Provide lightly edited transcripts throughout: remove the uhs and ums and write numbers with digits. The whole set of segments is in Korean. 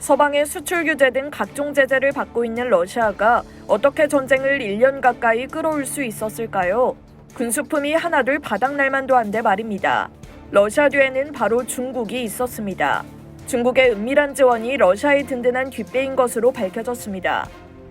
서방의 수출 규제 등 각종 제재를 받고 있는 러시아가 어떻게 전쟁을 1년 가까이 끌어올 수 있었을까요? 군수품이 하나둘 바닥날 만도 한데 말입니다. 러시아 뒤에는 바로 중국이 있었습니다. 중국의 은밀한 지원이 러시아의 든든한 뒷배인 것으로 밝혀졌습니다.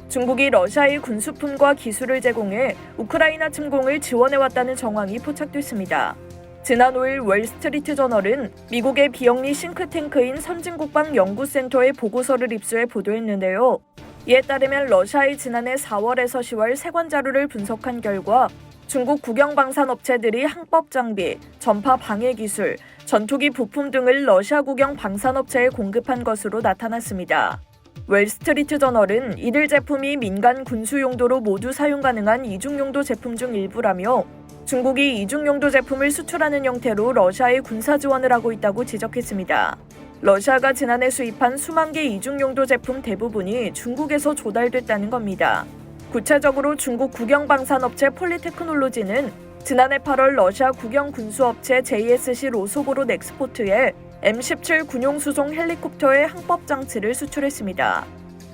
중국이 러시아의 군수품과 기술을 제공해 우크라이나 침공을 지원해왔다는 정황이 포착됐습니다. 지난 5일 월스트리트 저널은 미국의 비영리 싱크탱크인 선진국방연구센터의 보고서를 입수해 보도했는데요. 이에 따르면 러시아의 지난해 4월에서 10월 세관 자료를 분석한 결과 중국 국영 방산업체들이 항법 장비, 전파 방해 기술, 전투기 부품 등을 러시아 국영 방산업체에 공급한 것으로 나타났습니다. 월스트리트 저널은 이들 제품이 민간 군수 용도로 모두 사용 가능한 이중용도 제품 중 일부라며 중국이 이중용도 제품을 수출하는 형태로 러시아에 군사 지원을 하고 있다고 지적했습니다. 러시아가 지난해 수입한 수만 개 이중용도 제품 대부분이 중국에서 조달됐다는 겁니다. 구체적으로 중국 국영방산업체 폴리테크놀로지는 지난해 8월 러시아 국영군수업체 JSC 로소보롯 엑스포트에 M17 군용 수송 헬리콥터의 항법 장치를 수출했습니다.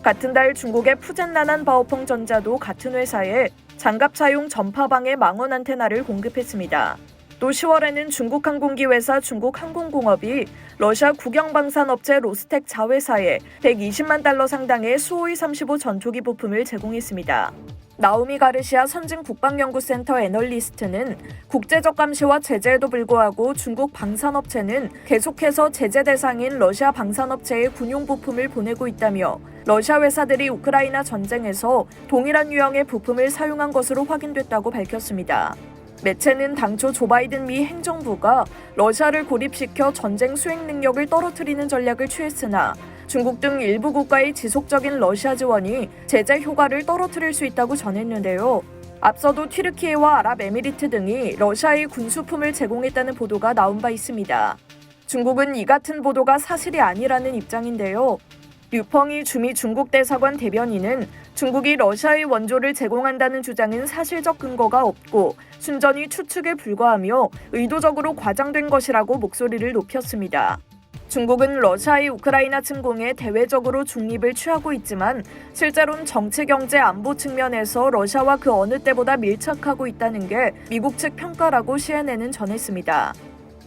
같은 달 중국의 푸젠나난 바오펑 전자도 같은 회사에 장갑차용 전파방해 망원 안테나를 공급했습니다. 또 10월에는 중국 항공기 회사 중국항공공업이 러시아 국영방산업체 로스텍 자회사에 120만 달러 상당의 수호이 35 전투기 부품을 제공했습니다. 나오미 가르시아 선진국방연구센터 애널리스트는 국제적 감시와 제재에도 불구하고 중국 방산업체는 계속해서 제재 대상인 러시아 방산업체에 군용 부품을 보내고 있다며 러시아 회사들이 우크라이나 전쟁에서 동일한 유형의 부품을 사용한 것으로 확인됐다고 밝혔습니다. 매체는 당초 조 바이든 미 행정부가 러시아를 고립시켜 전쟁 수행 능력을 떨어뜨리는 전략을 취했으나 중국 등 일부 국가의 지속적인 러시아 지원이 제재 효과를 떨어뜨릴 수 있다고 전했는데요. 앞서도 튀르키예와 아랍에미리트 등이 러시아의 군수품을 제공했다는 보도가 나온 바 있습니다. 중국은 이 같은 보도가 사실이 아니라는 입장인데요. 류펑이 주미 중국 대사관 대변인은 중국이 러시아의 원조를 제공한다는 주장은 사실적 근거가 없고 순전히 추측에 불과하며 의도적으로 과장된 것이라고 목소리를 높였습니다. 중국은 러시아의 우크라이나 침공에 대외적으로 중립을 취하고 있지만 실제로는 정치, 경제, 안보 측면에서 러시아와 그 어느 때보다 밀착하고 있다는 게 미국 측 평가라고 CNN은 전했습니다.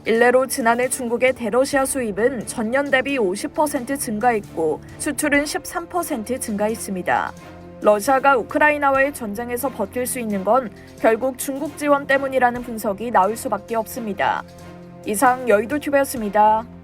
일례로 지난해 중국의 대러시아 수입은 전년 대비 50% 증가했고 수출은 13% 증가했습니다. 러시아가 우크라이나와의 전쟁에서 버틸 수 있는 건 결국 중국 지원 때문이라는 분석이 나올 수밖에 없습니다. 이상 여의도TV였습니다.